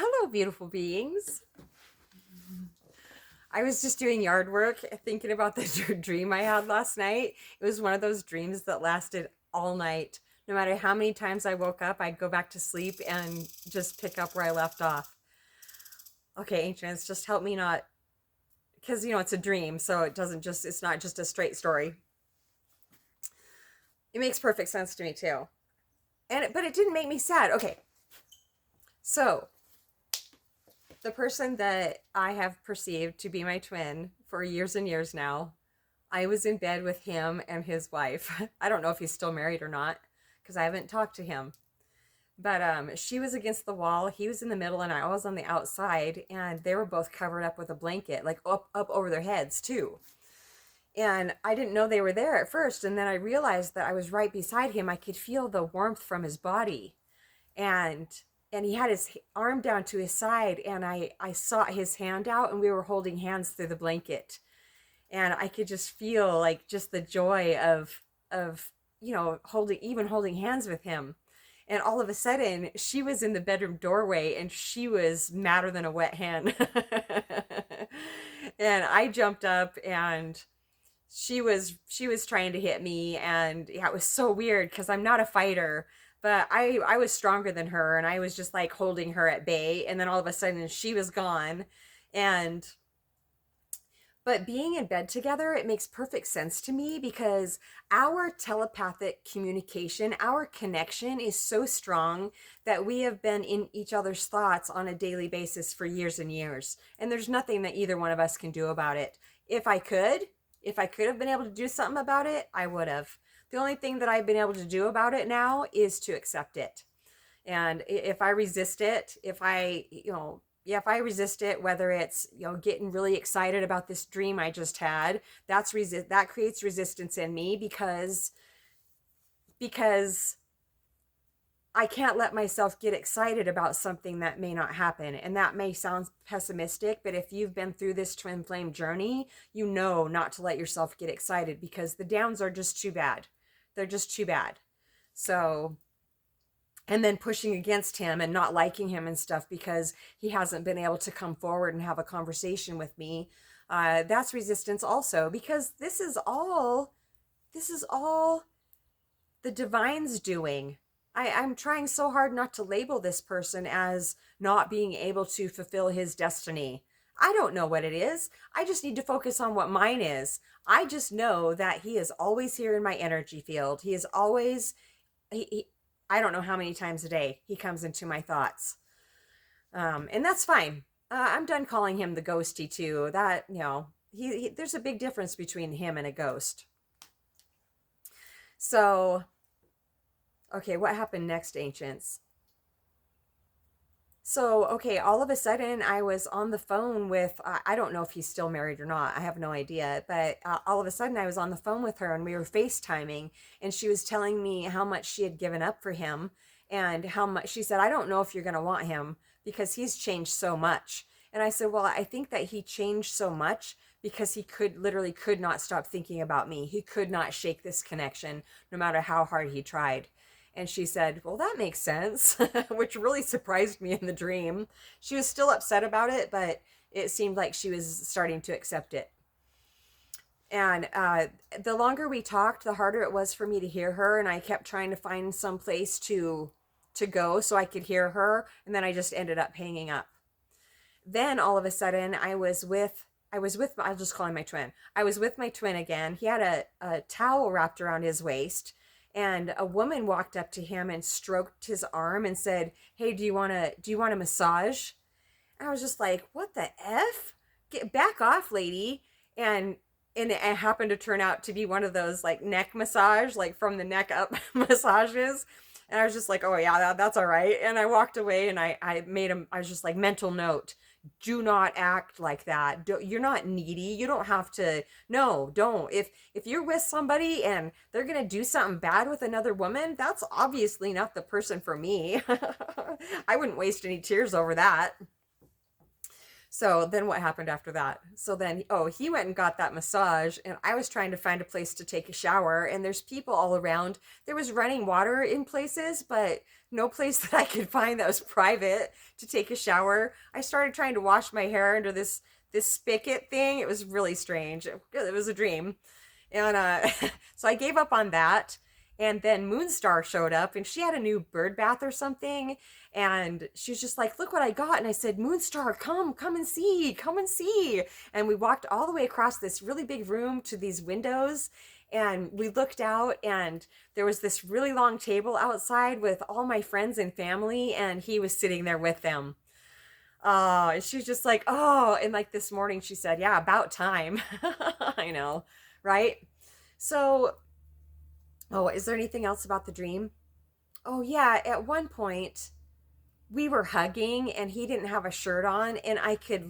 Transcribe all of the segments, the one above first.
Hello, beautiful beings. I was just doing yard work, thinking about the dream I had last night. It was one of those dreams that lasted all night. No matter how many times I woke up, I'd go back to sleep and just pick up where I left off. Okay, ancients, just help me not, because it's a dream, so it's not just a straight story. It makes perfect sense to me too, but it didn't make me sad. Okay, so the person that I have perceived to be my twin for years and years now, I was in bed with him and his wife. I don't know if he's still married or not because I haven't talked to him. But she was against the wall, he was in the middle, and I was on the outside, and they were both covered up with a blanket, like up over their heads too. And I didn't know they were there at first, and then I realized that I was right beside him. I could feel the warmth from his body, and he had his arm down to his side, and I saw his hand out, and we were holding hands through the blanket, and I could just feel like just the joy of holding hands with him. And all of a sudden she was in the bedroom doorway and she was madder than a wet hen. And I jumped up and she was trying to hit me, and yeah, it was so weird because I'm not a fighter, but I was stronger than her, and I was just like holding her at bay, and then all of a sudden she was gone. And but being in bed together, it makes perfect sense to me because our telepathic communication, our connection is so strong that we have been in each other's thoughts on a daily basis for years and years. And there's nothing that either one of us can do about it. If I could, if I could have been able to do something about it, I would have. The only thing that I've been able to do about it now is to accept it. And if I resist it, if I resist it, whether it's getting really excited about this dream I just had, that creates resistance in me because I can't let myself get excited about something that may not happen. And that may sound pessimistic, but if you've been through this twin flame journey, you know not to let yourself get excited because the downs are just too bad. They're just too bad. So, and then pushing against him and not liking him and stuff because he hasn't been able to come forward and have a conversation with me, that's resistance also, because this is all the divine's doing. I'm trying so hard not to label this person as not being able to fulfill his destiny. I don't know what it is. I just need to focus on what mine is. I just know that he is always here in my energy field. He is always he I don't know how many times a day he comes into my thoughts. And that's fine. I'm done calling him the ghosty too. That, there's a big difference between him and a ghost. So, okay, what happened next, ancients? So, okay, all of a sudden I was on the phone with, I don't know if he's still married or not. I have no idea. But all of a sudden I was on the phone with her and we were FaceTiming, and she was telling me how much she had given up for him and how much she said, I don't know if you're going to want him because he's changed so much. And I said, well, I think that he changed so much because he could not stop thinking about me. He could not shake this connection no matter how hard he tried. And she said, well, that makes sense, which really surprised me in the dream. She was still upset about it, but it seemed like she was starting to accept it. And the longer we talked, the harder it was for me to hear her. And I kept trying to find some place to go so I could hear her. And then I just ended up hanging up. Then all of a sudden I'll just call him my twin. I was with my twin again. He had a towel wrapped around his waist, and a woman walked up to him and stroked his arm and said, hey, do you want a massage? And I was just like, what the F? Get back off, lady. And it happened to turn out to be one of those like neck massage, like from the neck up massages. And I was just like, oh yeah, that's all right. And I walked away, and I was just like, mental note, do not act like that. You're not needy. You don't have to. No, don't. If you're with somebody and they're gonna do something bad with another woman, that's obviously not the person for me. I wouldn't waste any tears over that. So then what happened after that? So then, oh, he went and got that massage, and I was trying to find a place to take a shower, and there's people all around. There was running water in places, but no place that I could find that was private to take a shower. I started trying to wash my hair under this spigot thing. It was really strange. It was a dream. And so I gave up on that. And then Moonstar showed up and she had a new bird bath or something. And she was just like, look what I got. And I said, Moonstar, come and see, come and see. And we walked all the way across this really big room to these windows. And we looked out and there was this really long table outside with all my friends and family. And he was sitting there with them. And she was just like, oh, and like this morning she said, yeah, about time. I know, right? So, oh, is there anything else about the dream? Oh, yeah, at one point we were hugging and he didn't have a shirt on and I could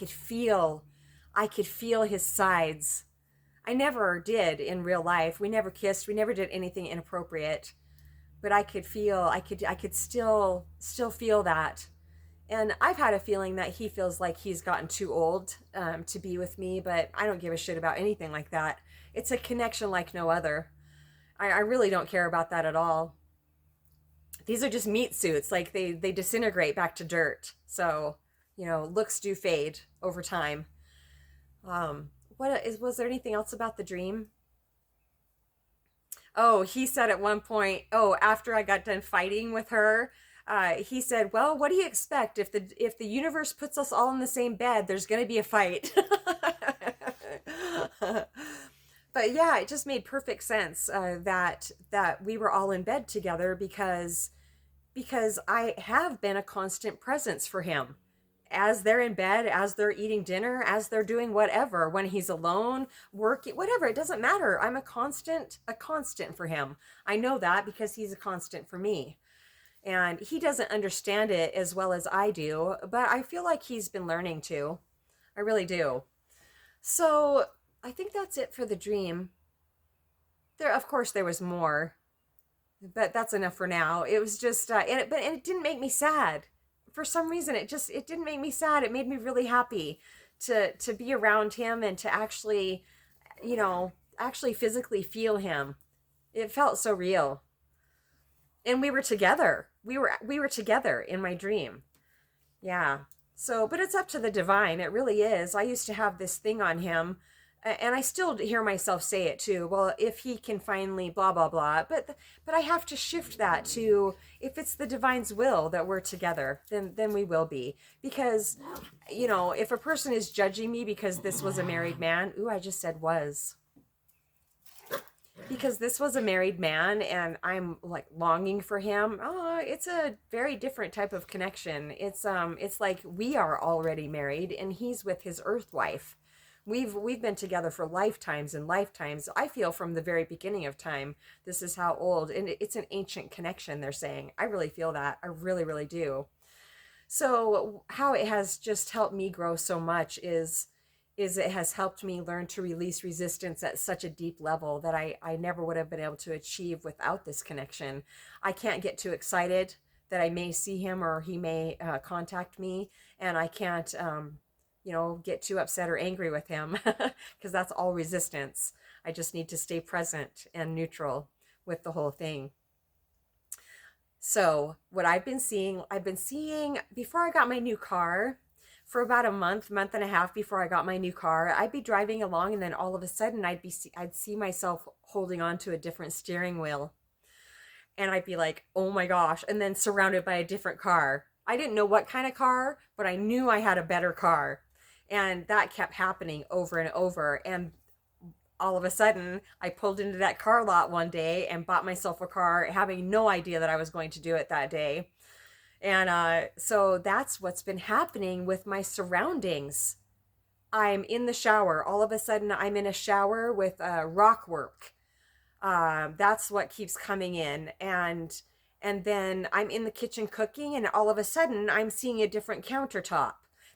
feel his sides. I never did in real life. We never kissed, we never did anything inappropriate, but I could still feel that. And I've had a feeling that he feels like he's gotten too old to be with me, but I don't give a shit about anything like that. It's a connection like no other. I really don't care about that at all. These are just meat suits. Like they disintegrate back to dirt. So, looks do fade over time. Was there anything else about the dream? Oh, he said at one point, oh, after I got done fighting with her, he said, "Well, what do you expect if the universe puts us all in the same bed? There's going to be a fight." But yeah, it just made perfect sense that we were all in bed together because I have been a constant presence for him. As they're in bed, as they're eating dinner, as they're doing whatever, when he's alone, working, whatever, it doesn't matter. I'm a constant for him. I know that because he's a constant for me. And he doesn't understand it as well as I do, but I feel like he's been learning to. I really do. So I think that's it for the dream. There, of course, there was more, but that's enough for now. It was just, and it didn't make me sad. For some reason, it didn't make me sad. It made me really happy to be around him and to actually physically feel him. It felt so real. And we were together. We were together in my dream. Yeah. So, but it's up to the divine. It really is. I used to have this thing on him, and I still hear myself say it too. Well, if he can finally blah blah blah, but I have to shift that to if it's the divine's will that we're together, then we will be. Because, if a person is judging me because this was a married man, ooh, I just said was. Because this was a married man and I'm like longing for him. Oh, it's a very different type of connection. It's like we are already married and he's with his earth wife. We've been together for lifetimes and lifetimes. I feel from the very beginning of time, this is how old, and it's an ancient connection, they're saying. I really feel that. I really, really do. So how it has just helped me grow so much is it has helped me learn to release resistance at such a deep level that I never would have been able to achieve without this connection. I can't get too excited that I may see him or he may contact me, and I can't, get too upset or angry with him because that's all resistance. I just need to stay present and neutral with the whole thing. So, what I've been seeing before I got my new car for about a month and a half before I got my new car. I'd be driving along and then all of a sudden I'd see myself holding on to a different steering wheel and I'd be like, "Oh my gosh," and then surrounded by a different car. I didn't know what kind of car, but I knew I had a better car. And that kept happening over and over. And all of a sudden, I pulled into that car lot one day and bought myself a car, having no idea that I was going to do it that day. And so that's what's been happening with my surroundings. I'm in the shower. All of a sudden, I'm in a shower with rock work. That's what keeps coming in. And then I'm in the kitchen cooking, and all of a sudden, I'm seeing a different countertop.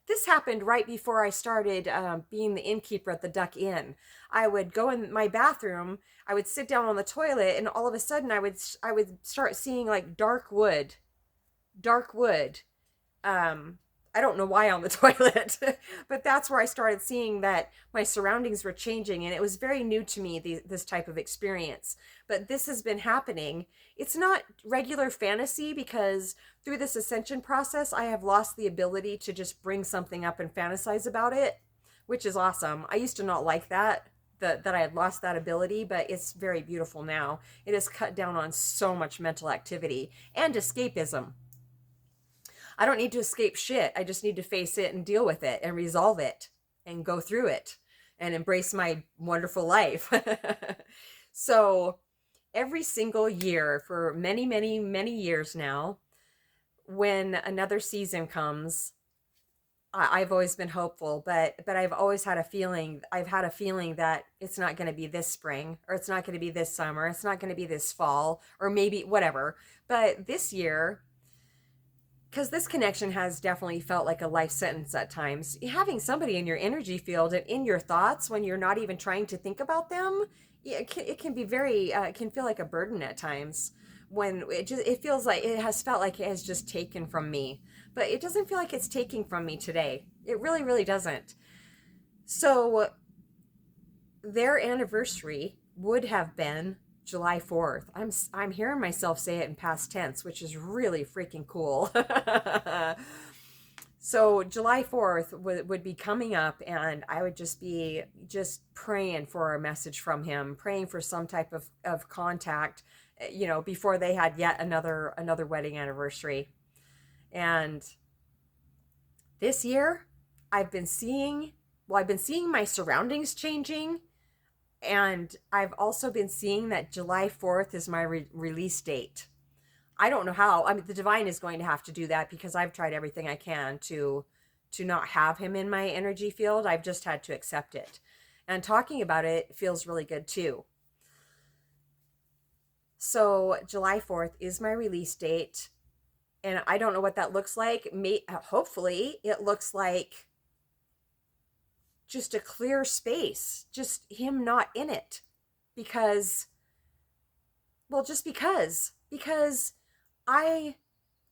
This happened right before I started being the innkeeper at the Duck Inn. I would go in my bathroom, I would sit down on the toilet, and all of a sudden, I would start seeing like dark wood, um, I don't know why on the toilet, but that's where I started seeing that my surroundings were changing, and it was very new to me, this type of experience. But this has been happening. It's not regular fantasy because through this ascension process, I have lost the ability to just bring something up and fantasize about it, which is awesome. I used to not like that I had lost that ability, but it's very beautiful now. It has cut down on so much mental activity and escapism. I don't need to escape shit. I just need to face it and deal with it and resolve it and go through it and embrace my wonderful life. So every single year for many, many, many years now, when another season comes, I've always been hopeful, but I've always had a feeling. I've had a feeling that it's not going to be this spring, or it's not going to be this summer, it's not going to be this fall, or maybe whatever. But this year, because this connection has definitely felt like a life sentence at times. Having somebody in your energy field and in your thoughts when you're not even trying to think about them, it can be very, it can feel like a burden at times. When it feels like it has felt like it has just taken from me, but it doesn't feel like it's taking from me today. It really, really doesn't. So their anniversary would have been July 4th. I'm hearing myself say it in past tense, which is really freaking cool. So July 4th would be coming up, and I would just be just praying for a message from him, praying for some type of contact, before they had yet another wedding anniversary. And this year I've been seeing my surroundings changing, and I've also been seeing that July 4th is my release date. I don't know how. I mean, the divine is going to have to do that because I've tried everything I can to not have him in my energy field. I've just had to accept it. And talking about it feels really good too. So, July 4th is my release date, and I don't know what that looks like. Hopefully, it looks like just a clear space, just him not in it. Because, well, just because I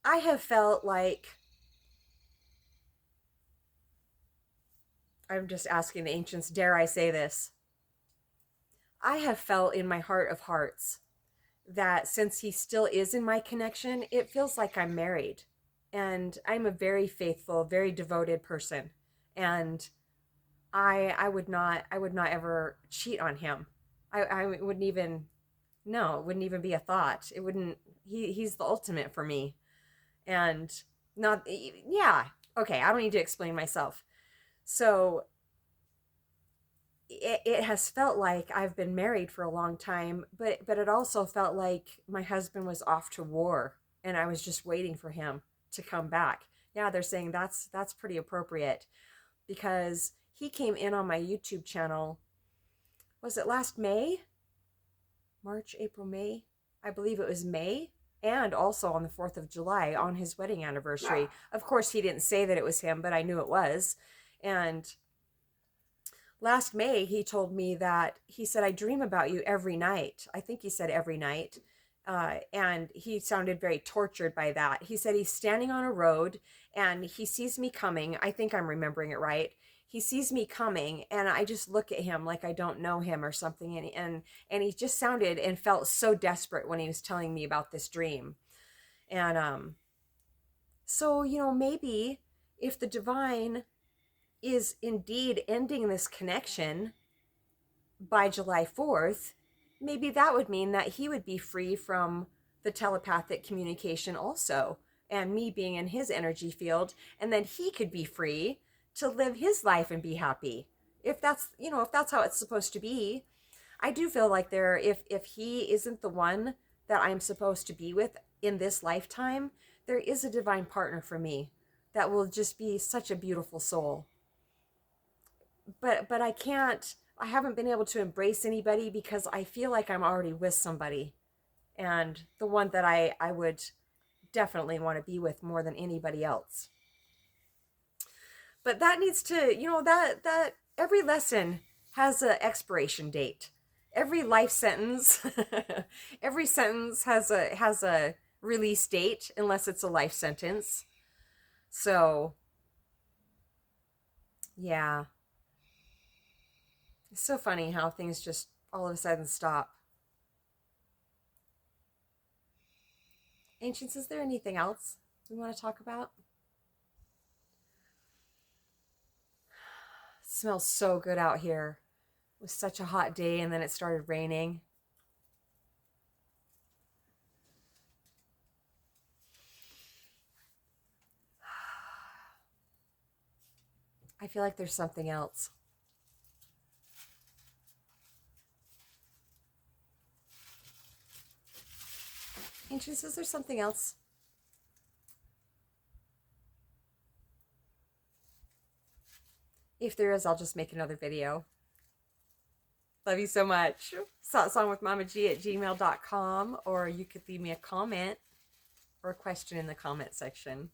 I have felt like, I'm just asking the ancients, dare I say this? I have felt in my heart of hearts that since he still is in my connection, it feels like I'm married. And I'm a very faithful, very devoted person. And I would not ever cheat on him. I wouldn't even, no, it wouldn't even be a thought. It wouldn't, he's the ultimate for me. And not, yeah, okay, I don't need to explain myself. So it has felt like I've been married for a long time, but it also felt like my husband was off to war and I was just waiting for him to come back. Yeah, they're saying that's pretty appropriate because he came in on my YouTube channel. Was it last May? March, April, May? I believe it was May, and also on the 4th of July on his wedding anniversary. Of course, he didn't say that it was him, but I knew it was. And last May, he told me that he said, I dream about you every night. I think he said every night. And he sounded very tortured by that. He said he's standing on a road and he sees me coming. I think I'm remembering it right. He sees me coming and I just look at him like I don't know him or something. And he just sounded and felt so desperate when he was telling me about this dream. And so, maybe if the divine is indeed ending this connection by July 4th, maybe that would mean that he would be free from the telepathic communication also, and me being in his energy field, and then he could be free to live his life and be happy. If that's how it's supposed to be. I do feel like if he isn't the one that I'm supposed to be with in this lifetime, there is a divine partner for me that will just be such a beautiful soul. But I haven't been able to embrace anybody because I feel like I'm already with somebody, and the one that I would definitely want to be with more than anybody else. But that needs to, that every lesson has an expiration date. Every life sentence, every sentence has a release date unless it's a life sentence. So Yeah. It's so funny how things just all of a sudden stop. Ancients, is there anything else we want to talk about? It smells so good out here. It was such a hot day and then it started raining. I feel like there's something else. Ancients, is there something else? If there is, I'll just make another video. Love you so much. Satsongwithmamag@gmail.com, or you could leave me a comment or a question in the comment section.